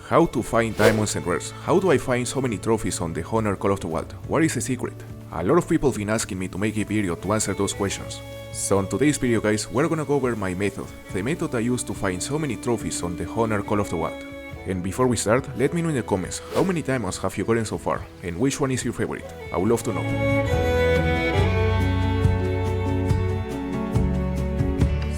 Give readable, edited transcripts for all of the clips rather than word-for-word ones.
How to find diamonds and rares? How do I find so many trophies on the Honor Call of the Wild? What is the secret? A lot of people have been asking me to make a video to answer those questions. So in today's video guys, we're gonna go over my method, the method I use to find so many trophies on the Honor Call of the Wild. And before we start, let me know in the comments, how many diamonds have you gotten so far, and which one is your favorite? I would love to know.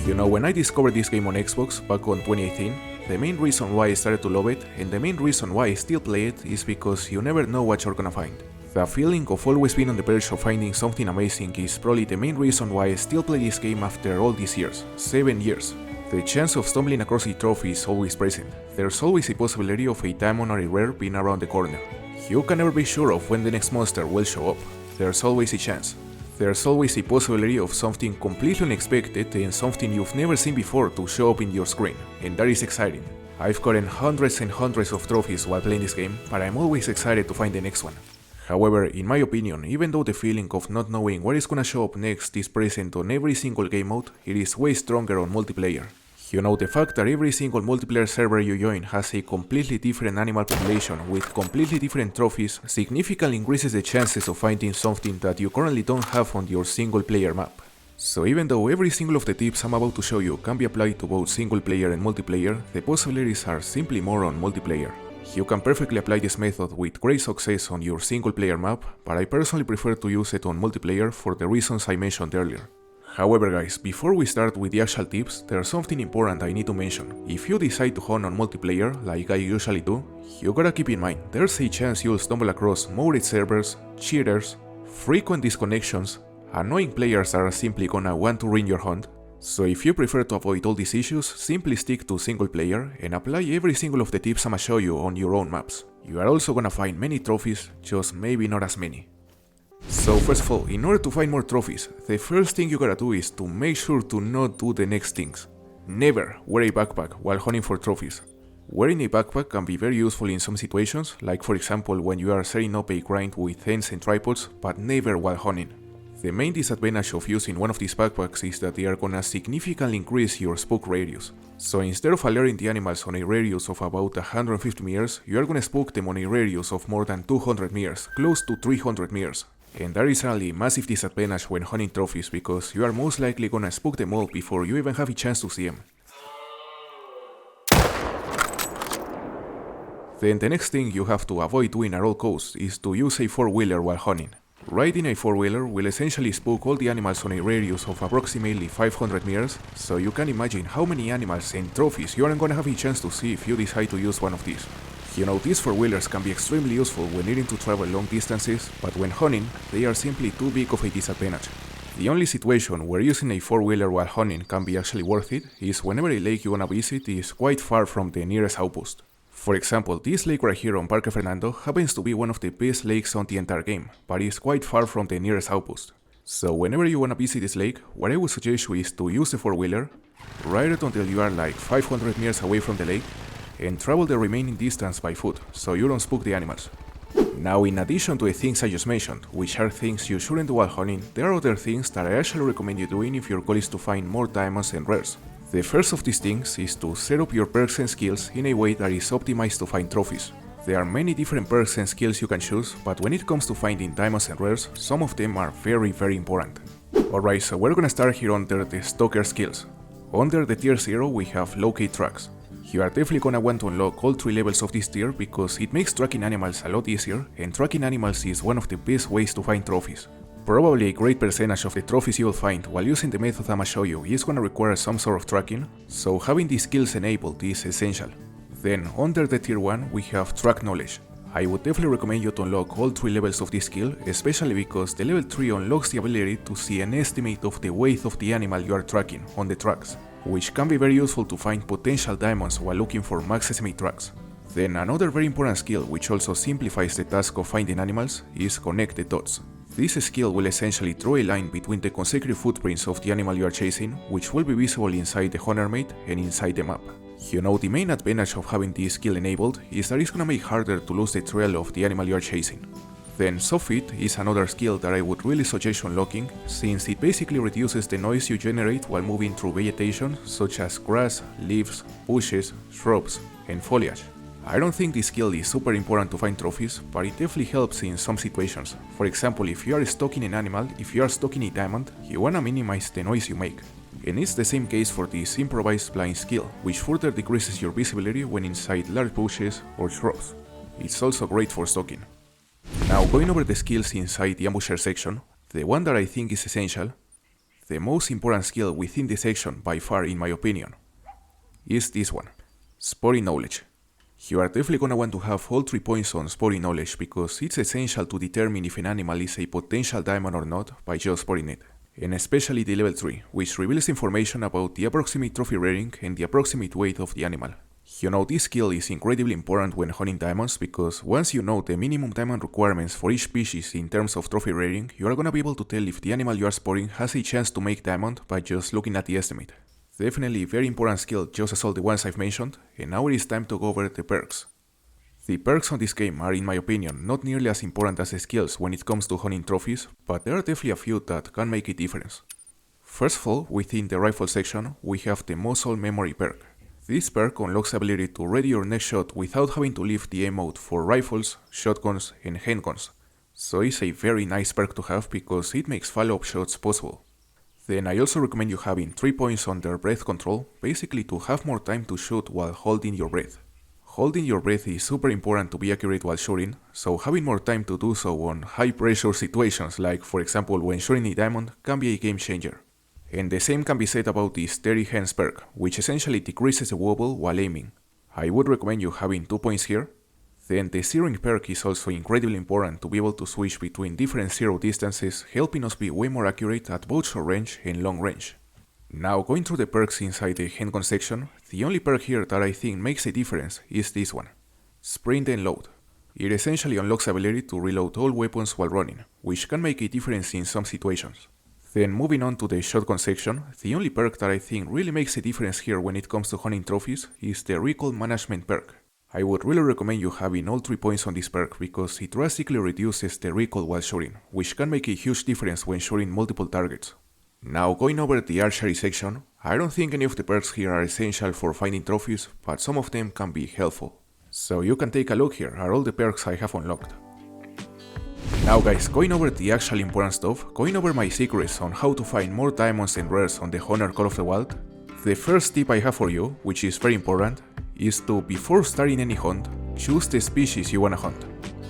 You know, when I discovered this game on Xbox back on 2018, the main reason why I started to love it, and the main reason why I still play it, is because you never know what you're gonna find. The feeling of always being on the verge of finding something amazing is probably the main reason why I still play this game after all these years, 7 years. The chance of stumbling across a trophy is always present. There's always a possibility of a diamond or a rare being around the corner. You can never be sure of when the next monster will show up. There's always a chance. There's always a possibility of something completely unexpected and something you've never seen before to show up in your screen, and that is exciting. I've gotten hundreds and hundreds of trophies while playing this game, but I'm always excited to find the next one. However, in my opinion, even though the feeling of not knowing what is gonna show up next is present on every single game mode, it is way stronger on multiplayer. You know, the fact that every single multiplayer server you join has a completely different animal population with completely different trophies significantly increases the chances of finding something that you currently don't have on your single player map. So even though every single of the tips I'm about to show you can be applied to both single player and multiplayer, the possibilities are simply more on multiplayer. You can perfectly apply this method with great success on your single player map, but I personally prefer to use it on multiplayer for the reasons I mentioned earlier. However guys, before we start with the actual tips, there's something important I need to mention. If you decide to hunt on multiplayer, like I usually do, you gotta keep in mind, there's a chance you'll stumble across modded servers, cheaters, frequent disconnections, annoying players that are simply gonna want to ruin your hunt. So if you prefer to avoid all these issues, simply stick to single player and apply every single of the tips I'ma show you on your own maps. You are also gonna find many trophies, just maybe not as many. So first of all, in order to find more trophies, the first thing you gotta do is to make sure to not do the next things. Never wear a backpack while hunting for trophies. Wearing a backpack can be very useful in some situations, like for example when you are setting up a grind with tents and tripods, but never while hunting. The main disadvantage of using one of these backpacks is that they are gonna significantly increase your spook radius. So instead of alerting the animals on a radius of about 150 meters, you are gonna spook them on a radius of more than 200 meters, close to 300 meters. And that is really a massive disadvantage when hunting trophies, because you are most likely gonna spook them all before you even have a chance to see them. Then the next thing you have to avoid doing at all costs is to use a four-wheeler while hunting. Riding a four-wheeler will essentially spook all the animals on a radius of approximately 500 meters, so you can imagine how many animals and trophies you aren't gonna have a chance to see if you decide to use one of these. You know, these four-wheelers can be extremely useful when needing to travel long distances, but when hunting, they are simply too big of a disadvantage. The only situation where using a four-wheeler while hunting can be actually worth it is whenever a lake you wanna visit is quite far from the nearest outpost. For example, this lake right here on Parque Fernando happens to be one of the best lakes on the entire game, but is quite far from the nearest outpost. So whenever you wanna visit this lake, what I would suggest you is to use the four-wheeler, ride it until you are like 500 meters away from the lake, and travel the remaining distance by foot, so you don't spook the animals. Now, in addition to the things I just mentioned, which are things you shouldn't do while hunting, there are other things that I actually recommend you doing if your goal is to find more diamonds and rares. The first of these things is to set up your perks and skills in a way that is optimized to find trophies. There are many different perks and skills you can choose, but when it comes to finding diamonds and rares, some of them are very important. Alright, so we're gonna start here under the Stalker skills. Under the tier 0 we have Locate Tracks. You are definitely gonna want to unlock all 3 levels of this tier because it makes tracking animals a lot easier, and tracking animals is one of the best ways to find trophies. Probably a great percentage of the trophies you will find while using the method I'ma show you is gonna require some sort of tracking, so having these skills enabled is essential. Then under the tier 1 we have Track Knowledge. I would definitely recommend you to unlock all 3 levels of this skill, especially because the level 3 unlocks the ability to see an estimate of the weight of the animal you are tracking on the tracks, which can be very useful to find potential diamonds while looking for max estimate tracks. Then another very important skill, which also simplifies the task of finding animals, is Connect the Dots. This skill will essentially draw a line between the consecutive footprints of the animal you are chasing, which will be visible inside the hunter mate and inside the map. You know, the main advantage of having this skill enabled is that it's gonna make harder to lose the trail of the animal you are chasing. Then Soffit is another skill that I would really suggest unlocking, since it basically reduces the noise you generate while moving through vegetation such as grass, leaves, bushes, shrubs, and foliage. I don't think this skill is super important to find trophies, but it definitely helps in some situations. For example, if you are stalking an animal, if you are stalking a diamond, you wanna minimize the noise you make. And it's the same case for this improvised blind skill, which further decreases your visibility when inside large bushes or shrubs. It's also great for stalking. Now, going over the skills inside the ambusher section, the one that I think is essential, the most important skill within the section by far in my opinion, is this one, spotting knowledge. You are definitely gonna want to have all 3 points on spotting knowledge because it's essential to determine if an animal is a potential diamond or not by just spotting it. And especially the level 3, which reveals information about the approximate trophy rating and the approximate weight of the animal. You know, this skill is incredibly important when hunting diamonds because once you know the minimum diamond requirements for each species in terms of trophy rating, you are gonna be able to tell if the animal you are spotting has a chance to make diamond by just looking at the estimate. Definitely a very important skill just as all the ones I've mentioned, and now it is time to go over the perks. The perks on this game are, in my opinion, not nearly as important as the skills when it comes to hunting trophies, but there are definitely a few that can make a difference. First of all, within the rifle section, we have the muscle memory perk. This perk unlocks the ability to ready your next shot without having to leave the aim mode for rifles, shotguns, and handguns, so it's a very nice perk to have because it makes follow-up shots possible. Then I also recommend you having 3 points under breath control, basically to have more time to shoot while holding your breath. Holding your breath is super important to be accurate while shooting, so having more time to do so on high pressure situations like for example when shooting a diamond can be a game changer. And the same can be said about the steady hands perk, which essentially decreases the wobble while aiming. I would recommend you having 2 points here. Then the zeroing perk is also incredibly important to be able to switch between different zero distances, helping us be way more accurate at both short range and long range. Now, going through the perks inside the handgun section, the only perk here that I think makes a difference is this one, Sprint and Load. It essentially unlocks the ability to reload all weapons while running, which can make a difference in some situations. Then moving on to the shotgun section, the only perk that I think really makes a difference here when it comes to hunting trophies is the recoil management perk. I would really recommend you having all 3 points on this perk because it drastically reduces the recoil while shooting, which can make a huge difference when shooting multiple targets. Now going over the archery section, I don't think any of the perks here are essential for finding trophies, but some of them can be helpful. So you can take a look here at all the perks I have unlocked. Now guys, going over the actual important stuff, going over my secrets on how to find more diamonds and rares on the Honor Call of the Wild, the first tip I have for you, which is very important, is to, before starting any hunt, choose the species you wanna hunt.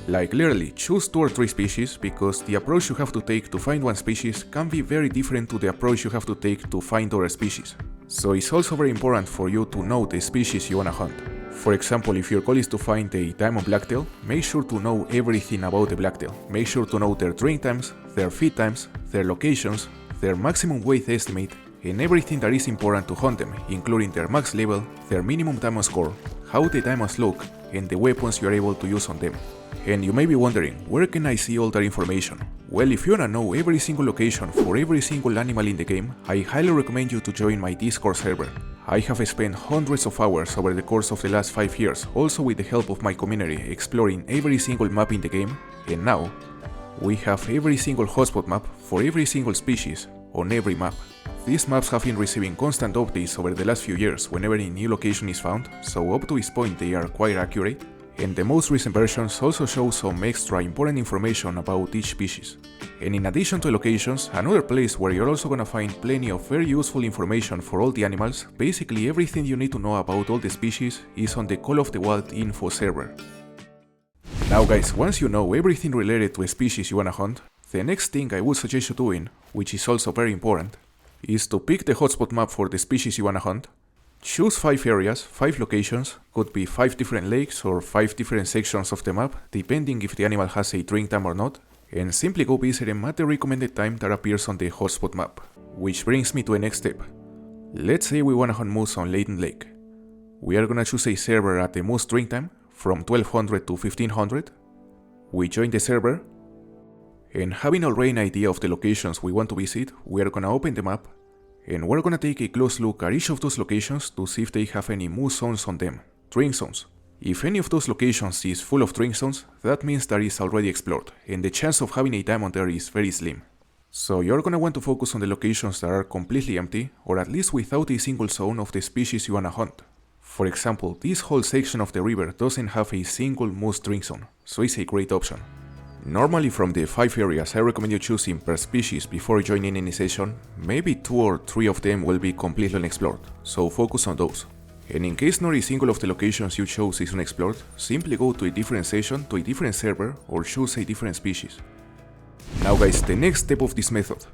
Like literally, choose 2 or 3 species because the approach you have to take to find one species can be very different to the approach you have to take to find other species. So it's also very important for you to know the species you wanna hunt. For example, if your goal is to find a diamond blacktail, make sure to know everything about the blacktail. Make sure to know their training times, their feed times, their locations, their maximum weight estimate, and everything that is important to hunt them, including their max level, their minimum diamond score, how the diamonds look, and the weapons you are able to use on them. And you may be wondering, where can I see all that information? Well, if you wanna know every single location for every single animal in the game, I highly recommend you to join my Discord server. I have spent hundreds of hours over the course of the last 5 years, also with the help of my community, exploring every single map in the game, and now, we have every single hotspot map for every single species on every map. These maps have been receiving constant updates over the last few years whenever a new location is found, so up to this point they are quite accurate, and the most recent versions also show some extra important information about each species. And in addition to locations, another place where you're also gonna find plenty of very useful information for all the animals, basically everything you need to know about all the species is on the Call of the Wild info server. Now guys, once you know everything related to a species you wanna hunt, the next thing I would suggest you doing, which is also very important, is to pick the hotspot map for the species you wanna hunt. Choose 5 areas, 5 locations, could be 5 different lakes or 5 different sections of the map, depending if the animal has a drink time or not, and simply go visit them at the recommended time that appears on the hotspot map. Which brings me to the next step. Let's say we wanna hunt moose on Layton Lake. We are gonna choose a server at the moose drink time, from 1200 to 1500. We join the server, and having already an idea of the locations we want to visit, we are gonna open the map, and we're gonna take a close look at each of those locations to see if they have any moose zones on them, drink zones. If any of those locations is full of drink zones, that means that it's already explored, and the chance of having a diamond there is very slim. So you're gonna want to focus on the locations that are completely empty, or at least without a single zone of the species you wanna hunt. For example, this whole section of the river doesn't have a single moose drink zone, so it's a great option. Normally from the 5 areas I recommend you choosing per species before joining any session, maybe 2 or 3 of them will be completely unexplored, so focus on those. And in case not a single of the locations you chose is unexplored, simply go to a different session, to a different server, or choose a different species. Now guys, the next step of this method.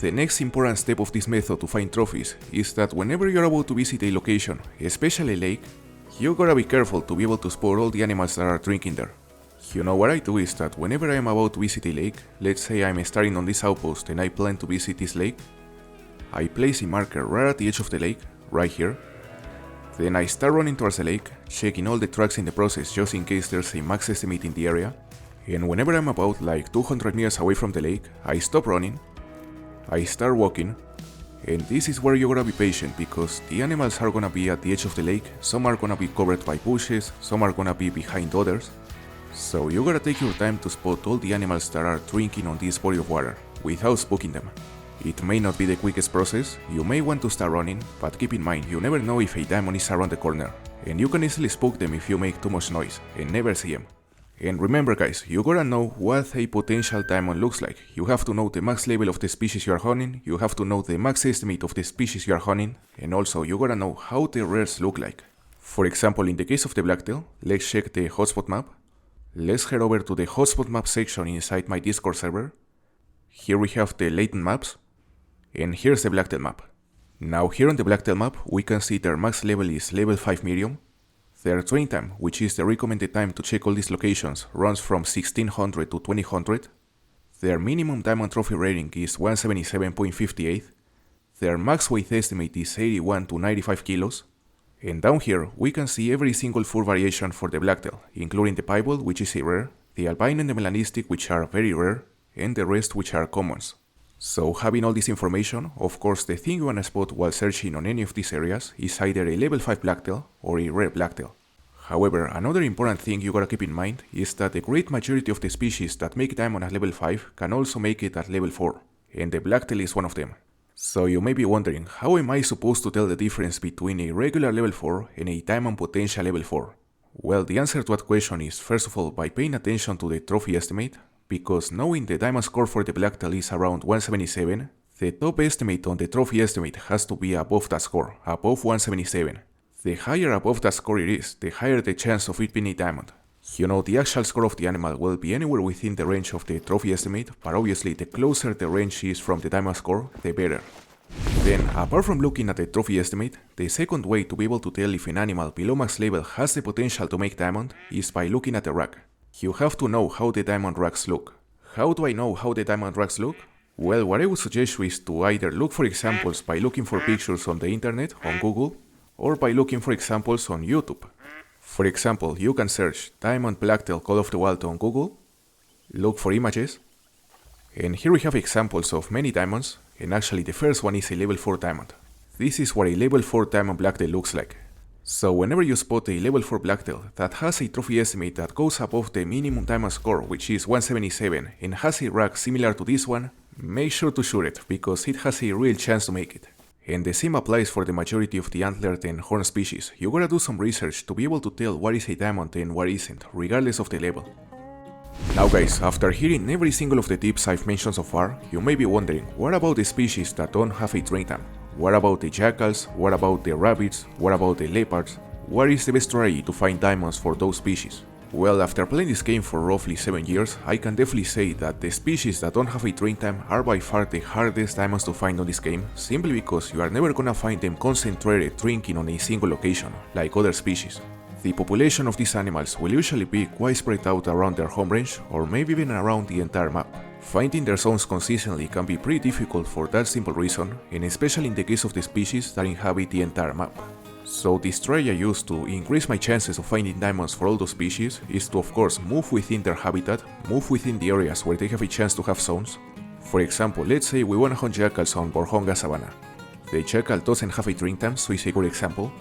The next important step of this method to find trophies is that whenever you're about to visit a location, especially a lake, you gotta be careful to be able to spot all the animals that are drinking there. You know what I do is that whenever I am about to visit a lake, let's say I'm starting on this outpost and I plan to visit this lake, I place a marker right at the edge of the lake, right here. Then I start running towards the lake, checking all the tracks in the process just in case there's a max estimate in the area. And whenever I'm about like 200 meters away from the lake, I stop running, I start walking, and this is where you gotta be patient because the animals are gonna be at the edge of the lake, some are gonna be covered by bushes, some are gonna be behind others. So you gotta take your time to spot all the animals that are drinking on this body of water, without spooking them. It may not be the quickest process, you may want to start running, but keep in mind you never know if a diamond is around the corner, and you can easily spook them if you make too much noise, and never see them. And remember guys, you gotta know what a potential diamond looks like. You have to know the max level of the species you are hunting, you have to know the max estimate of the species you are hunting, and also you gotta know how the rares look like. For example, in the case of the blacktail, let's check the hotspot map. Let's head over to the hotspot map section inside my Discord server. Here we have the latent maps, and here's the blacktail map. Now here on the blacktail map, we can see their max level is level 5 medium. Their train time, which is the recommended time to check all these locations, runs from 1600 to 2000. Their minimum diamond trophy rating is 177.58. Their max weight estimate is 81 to 95 kilos. And down here, we can see every single fur variation for the blacktail, including the piebald, which is a rare, the albino and the melanistic, which are very rare, and the rest which are commons. So having all this information, of course the thing you wanna spot while searching on any of these areas is either a level 5 blacktail or a rare blacktail. However, another important thing you gotta keep in mind is that the great majority of the species that make diamond at level 5 can also make it at level 4, and the blacktail is one of them. So you may be wondering, how am I supposed to tell the difference between a regular level 4 and a diamond potential level 4? Well, the answer to that question is first of all by paying attention to the trophy estimate, because knowing the diamond score for the blacktail is around 177, the top estimate on the trophy estimate has to be above that score, above 177. The higher above that score it is, the higher the chance of it being a diamond. You know, the actual score of the animal will be anywhere within the range of the trophy estimate, but obviously the closer the range is from the diamond score, the better. Then, apart from looking at the trophy estimate, the second way to be able to tell if an animal below max level has the potential to make diamond is by looking at the rack. You have to know how the diamond racks look. How do I know how the diamond racks look? Well, what I would suggest you is to either look for examples by looking for pictures on the internet, on Google, or by looking for examples on YouTube. For example, you can search Diamond Blacktail Call of the Wild on Google, look for images, and here we have examples of many diamonds, and actually the first one is a level 4 diamond. This is what a level 4 diamond blacktail looks like. So whenever you spot a level 4 blacktail that has a trophy estimate that goes above the minimum diamond score, which is 177, and has a rack similar to this one, make sure to shoot it, because it has a real chance to make it. And the same applies for the majority of the antlered and horn species. You gotta do some research to be able to tell what is a diamond and what isn't, regardless of the level. Now guys, after hearing every single of the tips I've mentioned so far, you may be wondering, what about the species that don't have a train time? What about the jackals? What about the rabbits? What about the leopards? What is the best strategy to find diamonds for those species? Well, after playing this game for roughly 7 years, I can definitely say that the species that don't have a train time are by far the hardest diamonds to find on this game, simply because you are never gonna find them concentrated drinking on a single location, like other species. The population of these animals will usually be quite spread out around their home range, or maybe even around the entire map. Finding their zones consistently can be pretty difficult for that simple reason, and especially in the case of the species that inhabit the entire map. So the strategy I use to increase my chances of finding diamonds for all those species is to of course move within their habitat, move within the areas where they have a chance to have zones. For example, let's say we wanna hunt jackals on Borjonga Savannah. The jackal doesn't have a drink time, so it's a good example.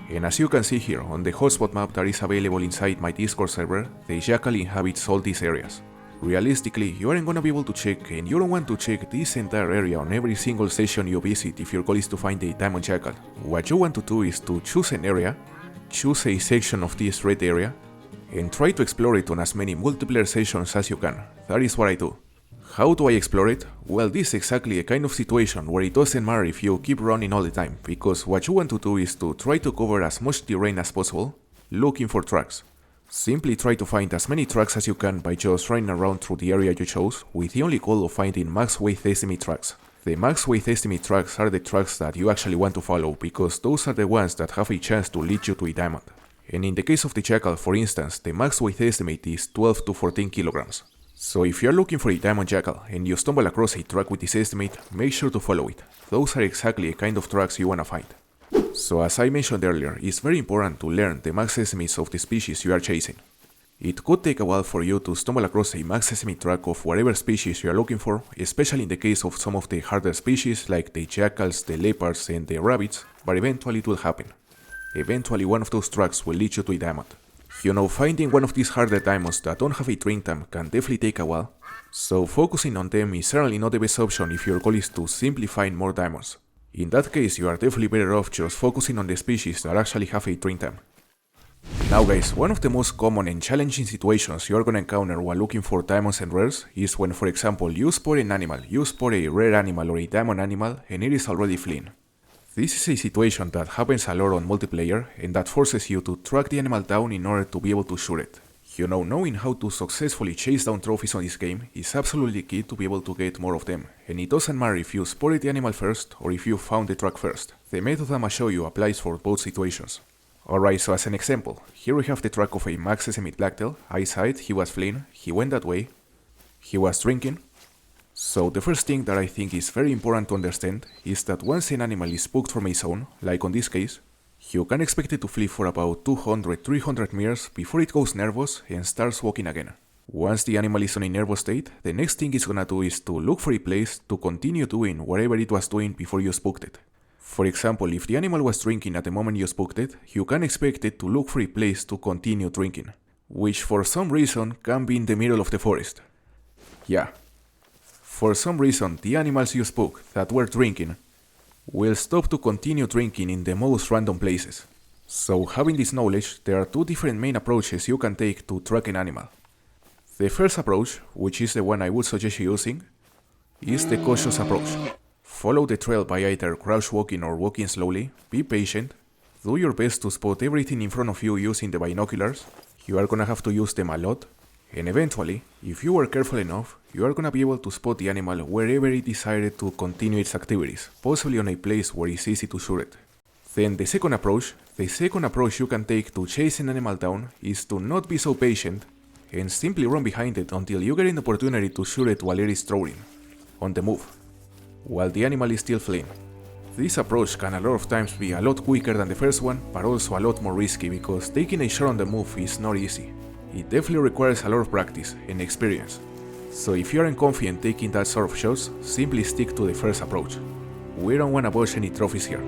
And as you can see here on the hotspot map that is available inside my Discord server, the jackal inhabits all these areas. Realistically, you aren't gonna be able to check, and you don't want to check this entire area on every single session you visit if your goal is to find a diamond jackal. What you want to do is to choose an area, choose a section of this red area and try to explore it on as many multiplayer sessions as you can. That is what I do. How do I explore it? Well, this is exactly a kind of situation where it doesn't matter if you keep running all the time, because what you want to do is to try to cover as much terrain as possible, looking for tracks. Simply try to find as many tracks as you can by just running around through the area you chose, with the only goal of finding max weight estimate tracks. The max weight estimate tracks are the tracks that you actually want to follow, because those are the ones that have a chance to lead you to a diamond. And in the case of the jackal, for instance, the max weight estimate is 12 to 14 kilograms. So if you're looking for a diamond jackal and you stumble across a track with this estimate, make sure to follow it. Those are exactly the kind of tracks you wanna find. So as I mentioned earlier, it's very important to learn the max estimates of the species you are chasing. It could take a while for you to stumble across a max estimate track of whatever species you are looking for, especially in the case of some of the harder species like the jackals, the leopards and the rabbits, but eventually it will happen. Eventually one of those tracks will lead you to a diamond. Finding one of these harder diamonds that don't have a train time can definitely take a while, so focusing on them is certainly not the best option if your goal is to simply find more diamonds. In that case, you are definitely better off just focusing on the species that actually have a train time. Now guys, one of the most common and challenging situations you are gonna encounter while looking for diamonds and rares is when, for example, you spot an animal, you spot a rare animal or a diamond animal and it is already fleeing. This is a situation that happens a lot on multiplayer and that forces you to track the animal down in order to be able to shoot it. Knowing how to successfully chase down trophies on this game is absolutely key to be able to get more of them, and it doesn't matter if you spotted the animal first or if you found the track first. The method I'ma show you applies for both situations. Alright, so as an example, here we have the track of a max estimate blacktail. I saw it, he was fleeing, he went that way, he was drinking. So the first thing that I think is very important to understand is that once an animal is spooked from a zone, like on this case, you can expect it to flee for about 200-300 meters before it goes nervous and starts walking again. Once the animal is on a nervous state, the next thing it's gonna do is to look for a place to continue doing whatever it was doing before you spooked it. For example, if the animal was drinking at the moment you spooked it, you can expect it to look for a place to continue drinking, which for some reason can be in the middle of the forest. Yeah. For some reason, the animals you spooked that were drinking will stop to continue drinking in the most random places. So having this knowledge, there are two different main approaches you can take to track an animal. The first approach, which is the one I would suggest you using, is the cautious approach. Follow the trail by either crouch walking or walking slowly, be patient, do your best to spot everything in front of you using the binoculars. You are gonna have to use them a lot, and eventually, if you are careful enough, you are gonna be able to spot the animal wherever it decided to continue its activities, possibly on a place where it's easy to shoot it. Then the second approach you can take to chase an animal down is to not be so patient and simply run behind it until you get an opportunity to shoot it while it is throwing, on the move, while the animal is still fleeing. This approach can a lot of times be a lot quicker than the first one, but also a lot more risky because taking a shot on the move is not easy. It definitely requires a lot of practice and experience. So if you aren't confident taking that sort of shots, simply stick to the first approach. We don't want to botch any trophies here.